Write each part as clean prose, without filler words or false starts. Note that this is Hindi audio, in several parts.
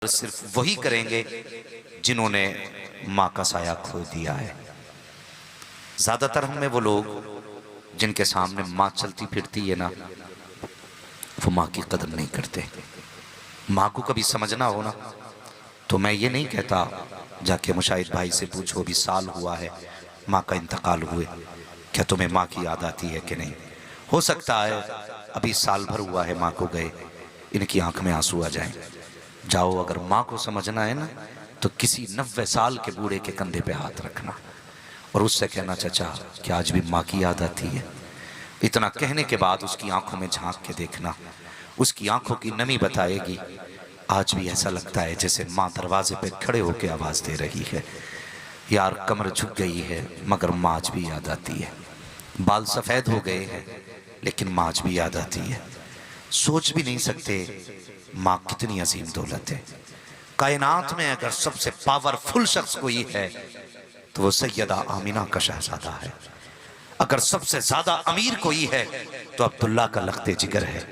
कद्र सिर्फ वही करेंगे जिन्होंने माँ का साया खो दिया है। ज्यादातर हमें वो लोग जिनके सामने माँ चलती फिरती है ना, वो माँ की कदर नहीं करते। माँ को कभी समझना हो ना, तो मैं ये नहीं कहता जाके मुशाहिद भाई से पूछो अभी साल हुआ है माँ का इंतकाल हुए, क्या तुम्हें माँ की याद आती है कि नहीं। हो सकता है अभी साल भर हुआ है माँ को गए, इनकी आंख में आंसू आ जाएं। जाओ, अगर माँ को समझना है ना तो किसी 90 साल के बूढ़े के कंधे पे हाथ रखना और उससे कहना, चाचा क्या आज भी माँ की याद आती है। इतना कहने के बाद उसकी आंखों में झांक के देखना, उसकी आंखों की नमी बताएगी आज भी ऐसा लगता है जैसे माँ दरवाजे पे खड़े होकर आवाज दे रही है, यार कमर झुक गई है मगर माँ आज भी याद आती है। बाल सफेद हो गए हैं लेकिन माँ आज भी याद आती है। सोच भी नहीं सकते माँ कितनी अजीम दौलत है। कायनात में अगर सबसे पावरफुल शख्स कोई है तो वो सैयदा आमिना का शहजादा है। अगर सबसे ज्यादा अमीर कोई है तो अब्दुल्ला का लख्ते जिगर है।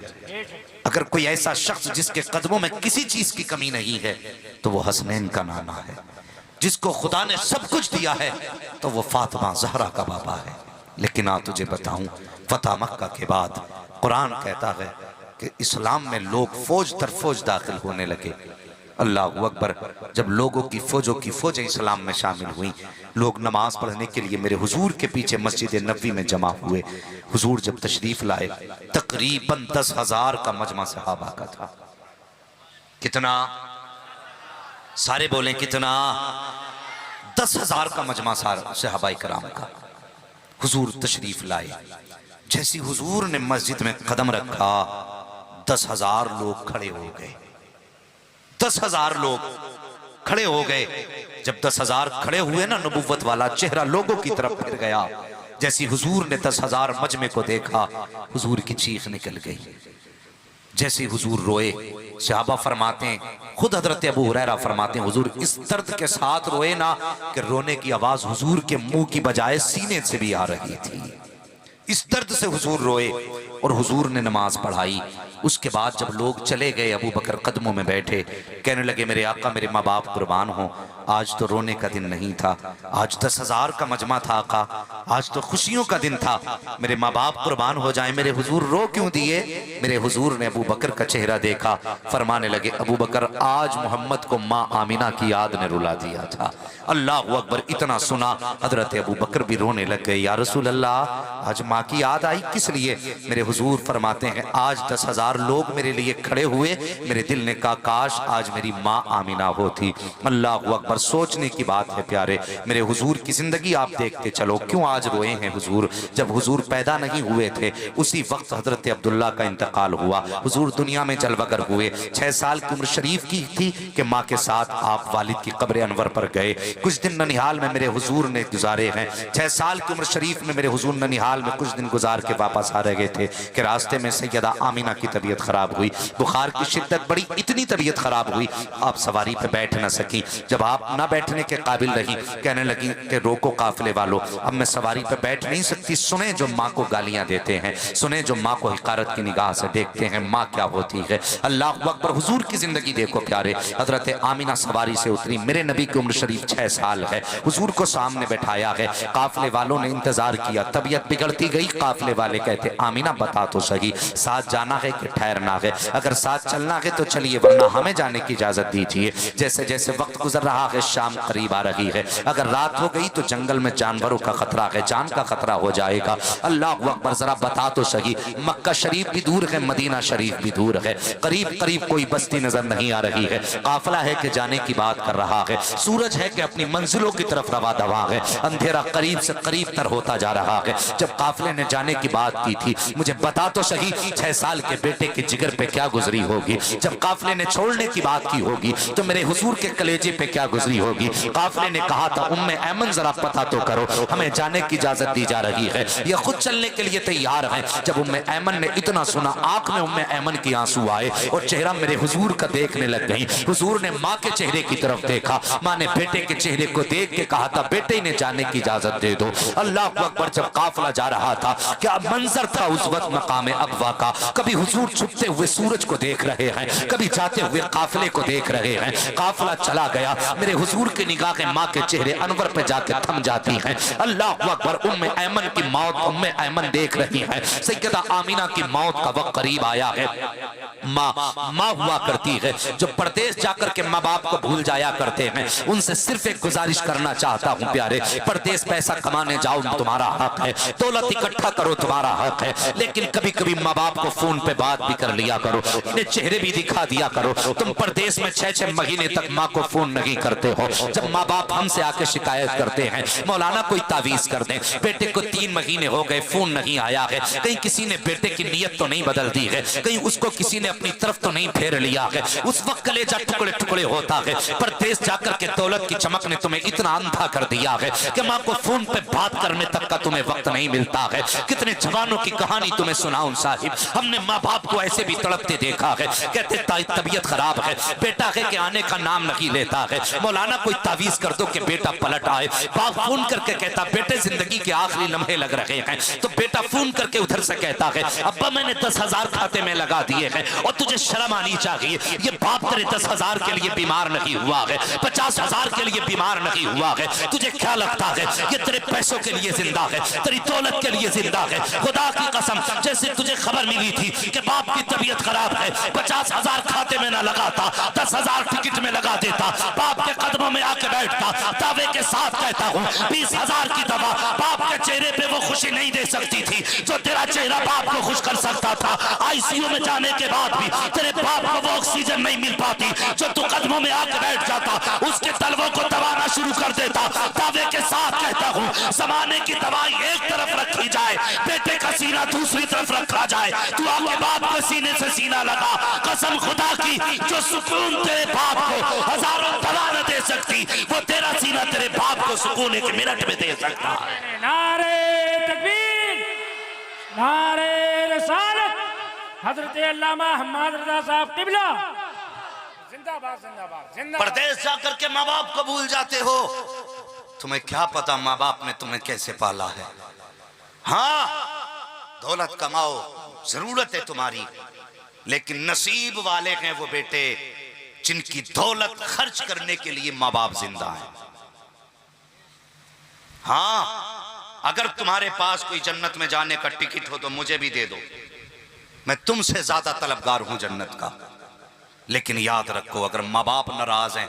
अगर कोई ऐसा शख्स जिसके कदमों में किसी चीज की कमी नहीं है तो वो हसनैन का नाना है। जिसको खुदा ने सब कुछ दिया है तो वो फातिमा ज़हरा का बाबा है। लेकिन आ तुझे बताऊं, फतह मक्का के बाद कुरान कहता है कि इस्लाम में लोग फौज दर फौज दाखिल होने लगे। अल्लाह अकबर। जब लोगों की फौजें इस्लाम में शामिल हुई, लोग नमाज पढ़ने के लिए मेरे हुजूर के पीछे मस्जिद नबवी में जमा हुए। हुजूर जब तशरीफ लाए तकरीबन 10,000 का मजमा सहाबा का था। कितना? सारे बोले कितना? 10,000 का मजमा सहाबाए कराम का। हुजूर तशरीफ लाए, जैसी हुजूर ने मस्जिद में कदम रखा 10,000 लोग खड़े हो गए। 10,000 लोग खड़े हो गए। जब 10,000 खड़े हुए ना, नबुव्वत वाला चेहरा लोगों की तरफ फिर गया। जैसी हुजूर ने 10,000 मजमे को देखा, हुजूर की चीख निकल गई। जैसे हुजूर रोए, सहाबा फरमाते हैं, खुद हजरत अबू हुरैरा फरमाते हैं, हुजूर इस दर्द के साथ रोए ना कि रोने की आवाज हुजूर के मुंह की बजाय सीने से भी आ रही थी। इस दर्द से हुजूर रोए और हुजूर ने नमाज पढ़ाई। उसके बाद जब लोग चले गए, अबू बकर कदमों में बैठे, कहने लगे मेरे आका मेरे माँ बाप कुर्बान हो, आज तो रोने का दिन नहीं था, आज 10,000 का मजमा था आका, आज तो खुशियों का दिन था, मेरे माँ बाप कुर्बान हो जाए, मेरे हुजूर रो क्यों दिए। मेरे हुजूर ने अबू बकर का चेहरा देखा, फरमाने लगे अबू बकर आज मोहम्मद को माँ आमिना की याद ने रुला दिया था। अल्लाह अकबर। इतना सुना हजरत अबू बकर भी रोने लग गए, या रसूल अल्लाह आज माँ की याद आई किस लिए। मेरे हुजूर फरमाते हैं आज 10,000 लोग मेरे लिए खड़े हुए, मेरे दिल ने कहा काश आज मेरी माँ आमिना होती। अल्लाह अकबर। सोचने की बात है प्यारे, मेरे हुजूर की जिंदगी आप देखते चलो, क्यों आज रोए हैं हुजूर। जब हुजूर पैदा नहीं हुए थे उसी वक्त हजरत अब्दुल्ला का इंतकाल हुआ। हुजूर दुनिया में जलवगर हुए, 6 साल की उम्र शरीफ की थी कि माँ के साथ आप वालिद की कब्र अनवर पर गए। कुछ दिन ननिहाल में मेरे हुजूर ने गुजारे हैं। 6 साल की उम्र शरीफ में मेरे हुजूर ननिहाल में कुछ दिन गुजार के वापस आ रहे थे कि रास्ते में सैयदा आमिना की तबीयत खराब हुई, बुखार की शिद्दत बढ़ी, इतनी तबीयत खराब हुई आप सवारी पे बैठ न सकी। जब आप न बैठने के काबिल रही, कहने लगी कि रोको काफिले वालों, अब मैं सवारी पे बैठ नहीं सकती। सुने जो माँ को गालियां देते हैं, सुने जो माँ को हिकारत की निगाह से देखते हैं, माँ क्या होती है। अल्लाह अकबर। हुजूर की जिंदगी देखो प्यारे, हजरत आमिना सवारी से उतरी, मेरे नबी की उम्र शरीफ 6 साल है, हुजूर को सामने बैठाया है। काफिले वालों ने इंतजार किया, तबीयत बिगड़ती गई। काफिले वाले कहते आमिना बता तो सही साथ जाना है कि ठहरना है, अगर साथ चलना है तो चलिए वरना हमें जाने की इजाजत दीजिए। जैसे जैसे वक्त गुजर रहा है शाम करीब आ रही है, अगर रात हो गई तो जंगल में जानवरों का खतरा है, जान का खतरा हो जाएगा। अल्लाह अकबर। जरा बता तो सही, मक्का शरीफ भी दूर है, मदीना शरीफ भी दूर है, करीब करीब कोई बस्ती नजर नहीं आ रही है, काफिला है कि जाने की बात कर रहा है, सूरज है कि अपनी मंजिलों की तरफ रवा दवा है, अंधेरा करीब से करीब तर होता जा रहा है। जब काफिले ने जाने की बात की थी, मुझे बता तो सही 6 साल के बेटे के जिगर पे क्या गुजरी होगी। जब काफिले ने छोड़ने की बात की होगी तो मेरे हुजूर के कलेजे पे क्या गुजरी होगी। काफिले ने कहा था उम्मे ऐमन जरा पता तो करो, हमें जाने की इजाजत दी जा रही है, ये खुद चलने के लिए तैयार हैं। जब उम्मे ऐमन ने इतना सुना, आंख में उम्मे ऐमन की आंसू आए और चेहरा मेरे हुजूर का देखने लग गई। हुजूर ने माँ के चेहरे की तरफ देखा, माँ ने बेटे के चेहरे को देख के कहा था बेटे ने जाने की इजाजत दे दो। अल्लाह अकबर। जब काफिला जा रहा था, क्या मंजर था उस वक्त वक्त मकाम अगवा का, कभी हुजूर छुपते हुए सूरज को देख रहे हैं, कभी जाते हुए काफिले को देख रहे हैं। काफिला चला गया, मेरे हुजूर की निगाहें माँ के चेहरे अनवर पे जाके थम जाती हैं। अल्लाह अकबर, उम्मे ऐमन की मौत उम्मे ऐमन देख रही हैं। सैयदा आमीना की मौत का वक्त करीब आया है। माँ हुआ करती है जो परदेश जाकर के माँ बाप को भूल जाया करते हैं। उनसे सिर्फ एक गुजारिश करना चाहता हूँ प्यारे, परदेश पैसा कमाने जाओ तुम्हारा हक है, दौलत इकट्ठा करो तुम्हारा हक है, लेकिन कभी कभी माँ बाप को फोन पे बात भी कर लिया करो, इन्हें चेहरे भी दिखा दिया करो। तुम परदेश में 6-6 महीने तक माँ को फोन नहीं करते हो। जब माँ बाप हमसे आके शिकायत करते हैं, मौलाना कोई तावीज कर दे, बेटे को 3 महीने हो गए फोन नहीं आया है, कहीं किसी ने बेटे की नीयत तो नहीं बदल दी है, कहीं उसको किसी ने अपनी तरफ तो नहीं फेर लिया है, उस वक्त कलेजा टुकड़े टुकड़े होता है। परदेश जाकर के दौलत की चमक ने तुम्हें इतना अंधा कर दिया है कि माँ को फोन पे बात करने तक का तुम्हें वक्त नहीं मिलता है। कितने जवानों की कहानी तुम्हें सुनाऊं साहिब, हमने माँ बाप को ऐसे भी तड़पते देखा है, कहते तबीयत खराब है, बेटा है कि आने का नाम नहीं लेता है, मौलाना कोई तावीज कर दो कि बेटा पलट आए। बाप फोन करके कहता बेटे जिंदगी के आखिरी लम्हे लग रहे हैं, तो बेटा फोन करके उधर से कहता है अब्बा मैंने 10,000 खाते में लगा दिए हैं और तुझे शर्म आनी चाहिए, ये बाप तेरे 10,000 के लिए बीमार नहीं हुआ है, 50,000 के लिए बीमार नहीं हुआ है, तुझे क्या लगता है ये तेरे पैसों के लिए जिंदा है, तेरी दौलत के लिए जिंदा है? खुदा की कसम, जैसे तुझे खबर मिली थी कि बाप की तबीयत खराब है, 50,000 खाते में ना लगाता, 10,000 टिकट में लगा देता, बाप के कदमों में आके बैठता, दावे के साथ कहता हूँ 20,000 की दवा बाप के चेहरे पे वो खुशी नहीं दे सकती थी जो तेरा चेहरा बाप को खुश कर सकता था। आईसीयू में जाने के बाद भी तेरे बाप को वो ऑक्सीजन नहीं मिल पाती जो तू कदमों में आके बैठ जाता, उसके तलवों को दबाना शुरू कर देता। दावे के साथ कहता हूँ जमाने की दवाई एक तरफ रखी जाए, बेटे का सीना दूसरी तरफ रखा जाए, तू आके बाप के सीने से सीना लगा, कसम खुदा की जो सुकून तेरे बाप को हजारों दवा न दे सकती वो तेरा सीना तेरे बाप को सुकून एक मिनट में दे सकता है। नारे तकबीर, नारे रसालत, हजरत अल्लामा हम्मद रजा साहब किबला जिंदाबाद जिंदाबाद जिंदाबाद। परदेश जाकर के माँ बाप को भूल जाते हो, तुम्हें क्या पता माँ बाप ने तुम्हें कैसे पाला है। हाँ दौलत कमाओ, जरूरत है तुम्हारी, लेकिन नसीब वाले हैं वो बेटे जिनकी दौलत खर्च करने के लिए माँ बाप जिंदा है। हाँ अगर तुम्हारे पास कोई जन्नत में जाने का टिकट हो तो मुझे भी दे दो, मैं तुमसे ज्यादा तलबगार हूं जन्नत का, लेकिन याद रखो अगर माँ बाप नाराज हैं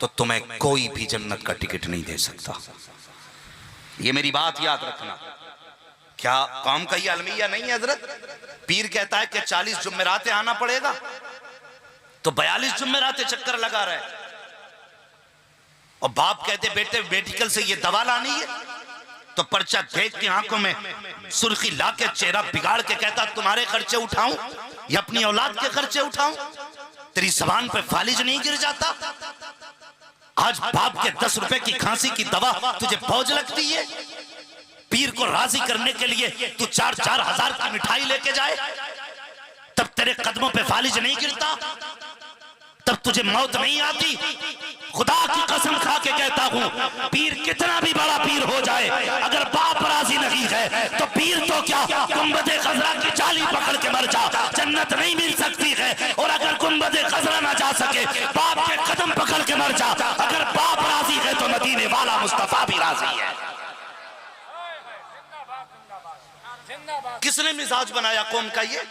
तो तुम्हें कोई भी जन्नत का टिकट नहीं दे सकता। ये मेरी बात याद रखना। क्या कौम का ये अलमिया नहीं है हजरत? पीर कहता है कि 40 जुम्मेरातें आना पड़ेगा, तो 42 जुम्मेरातें चक्कर लगा रहे, और बाप कहते बेटे मेडिकल से ये दवा लानी है, तो पर्चा देख के आंखों में सुर्खी ला के चेहरा बिगाड़ के कहता तुम्हारे खर्चे उठाऊं या अपनी औलाद के खर्चे उठाऊं? तेरी जबान पे फालिज नहीं गिर जाता? आज बाप के 10 रुपए की खांसी की दवा तुझे फौज लगती है? पीर को राजी करने के लिए तू 4-4 हजार की मिठाई लेके जाए, तब तेरे कदमों पे फालिज नहीं गिरता? तब तुझे मौत नहीं आती? खुदा की कसम खा के कहता हूं पीर कितना भी बड़ा पीर हो जाए, अगर बाप राजी नहीं है तो पीर तो क्या गुंबदे खजरा की जाली पकड़ के मर जा, जन्नत नहीं मिल सकती है। और अगर गुंबदे खजरा ना जा सके बाप के कदम पकड़ के मर जा, अगर बाप राजी है तो मदीने वाला मुस्तफा भी राजी है। किसने मिजाज बनाया कौम का ये?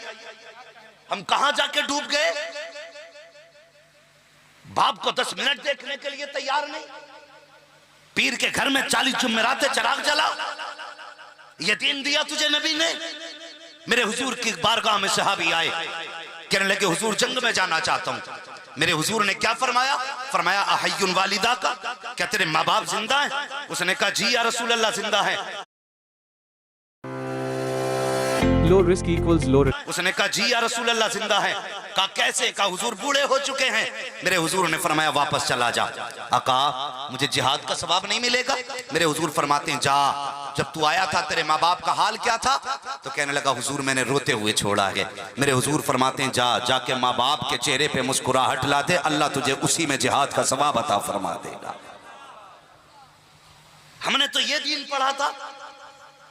हम कहां जाके डूब गए? बाप को 10 मिनट देखने के लिए तैयार नहीं। पीर के घर में 40 जुम्मेरातें चिराग जला, ये दीन दिया तुझे नबी ने। मेरे हुजूर की बारगाह में सहाबी आए, कहने लगे हुजूर जंग में जाना चाहता हूं। मेरे हुजूर ने क्या फरमाया? फरमाया अहय्युन वालिदा का, क्या तेरे माँ बाप जिंदा हैं? उसने कहा जी या रसूल अल्लाह जिंदा है। Low risk equals low risk. उसने कहा जी या रसूल अल्लाह जिंदा है। कहा कैसे? कहा हुजूर बूढ़े हो चुके हैं। मेरे हुजूर ने फरमाया वापस चला जा। आका मुझे जिहाद का सवाब नहीं मिलेगा? मेरे हुजूर फरमाते हैं जा, जब तू आया था तेरे माँ बाप का हाल क्या था? तो कहने लगा हुजूर मैंने रोते हुए छोड़ा है। मेरे हुजूर फरमाते हैं जा, जाके माँ बाप के चेहरे पे मुस्कुराहट ला दे, अल्लाह तुझे उसी में जिहाद का सवाब अता फरमा देगा। हमने तो ये दीन पढ़ा था,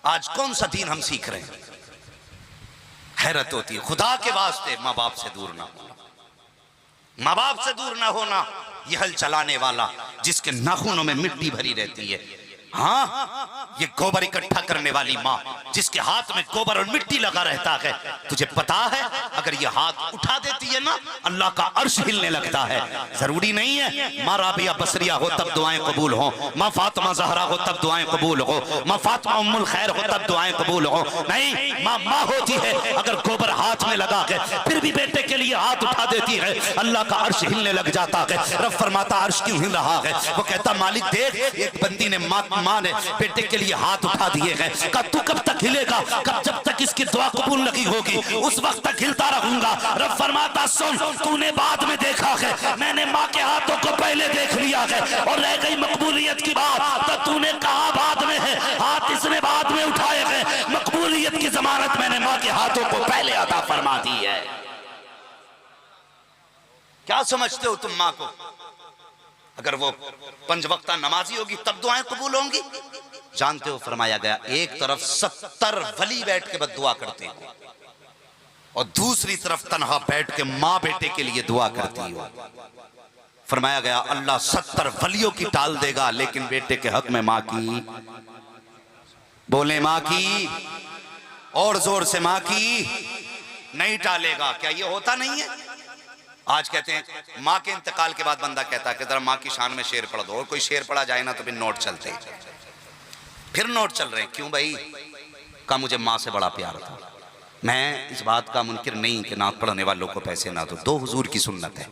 आज कौन सा दीन हम सीख रहे हैं? हैरत होती है। खुदा के वास्ते माँ बाप से दूर ना होना, माँ बाप से दूर ना होना। ये हल चलाने वाला जिसके नाखूनों में मिट्टी भरी रहती है, हाँ, ये गोबर इकट्ठा करने वाली माँ जिसके हाथ में गोबर और मिट्टी लगा रहता है, तुझे पता है अगर ये हाथ उठा देती है ना, अल्लाह का अर्श हिलने लगता है। जरूरी नहीं है माँ राबिया बसरिया हो तब दुआएं कबूल हो, माँ फातिमा जहरा हो तब दुआएं कबूल हो, माँ फातिमा उम्मुल खैर हो तब दुआएं कबूल हो। नहीं, माँ माँ होती है, अगर गोबर हाथ में लगा के फिर भी बेटे के लिए हाथ उठा देती है, अल्लाह का अर्श हिलने लग जाता है। रब फरमाता अर्श क्यों हिल रहा है? वो कहता मालिक देख, एक बंदी ने माँ ने बेटे के लिए हाथ उठा दिए हैं, कब तू कब तक हिलेगा? कब जब तक इसकी दुआ कबूल नहीं होगी उस वक्त तक हिलता रहूंगा। रब फरमाता सुन, तूने बाद में देखा है, मैंने माँ के हाथों को पहले देख लिया है और रह गई मकबूलियत की बात, तो तूने कहा बाद में है, हाथ इसने बाद में उठाए हैं, मकबूलियत की जमानत मैंने माँ के हाथों को पहले अता फरमा दी है। क्या समझते हो तुम माँ को? अगर वो 5 वक्ता नमाजी होगी तब दुआएं कबूल होंगी? जानते हो फरमाया गया एक तरफ 70 वली बैठ के बद्दुआ करते हो और दूसरी तरफ तन्हा बैठ के माँ बेटे के लिए दुआ करती हो। फरमाया गया अल्लाह 70 वलियों की टाल देगा लेकिन बेटे के हक में माँ की, बोले माँ की, और जोर से माँ की नहीं टालेगा। क्या ये होता नहीं है? आज कहते हैं माँ के इंतकाल के बाद बंदा कहता है कि जरा माँ की शान में शेर पढ़ दो, और कोई शेर पढ़ा जाए ना तो फिर नोट चलते हैं, फिर नोट चल रहे हैं। क्यों भाई? का मुझे माँ से बड़ा प्यार था। मैं इस बात का मुनकिर नहीं कि नात पढ़ने वालों को पैसे ना दो हुजूर की सुन्नत है,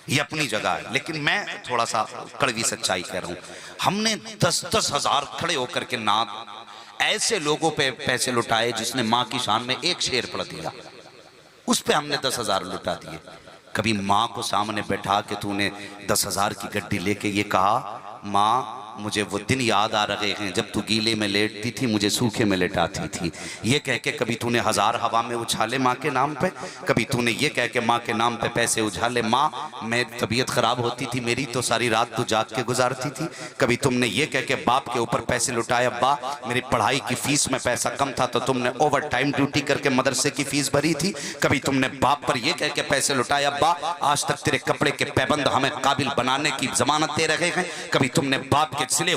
ये अपनी जगह है, लेकिन मैं थोड़ा सा कड़वी सच्चाई कह रहा हूँ। हमने 10-10 हजार खड़े होकर के नात ऐसे लोगों पे पैसे लुटाए जिसने माँ की शान में एक शेर पढ़ दिया, उस पे हमने 10,000 लुटा दिए। कभी माँ को सामने बैठा के तूने 10,000 की गड्डी लेके ये कहा माँ मुझे वो दिन याद आ रहे हैं जब तू गीले में लेटती थी, मुझे सूखे में लेटाती थी, ये कह के कभी तूने 1000 हवा में उछाले माँ के नाम पे? कभी तूने ये कह के माँ के नाम पे पैसे उछाले माँ मेरी तबीयत खराब होती थी मेरी तो सारी रात तू जाग के गुजारती थी? कभी तुमने ये कह के बाप के ऊपर पैसे लुटाए, अब्बा मेरी पढ़ाई की फीस में पैसा कम था तो तुमने ओवर टाइम ड्यूटी करके मदरसे की फीस भरी थी? कभी तुमने बाप पर यह कह के पैसे लुटाए, अब्बा आज तक तेरे कपड़े के पैबंद हमें काबिल बनाने की जमानत दे रहे हैं? कभी तुमने बाप के सिले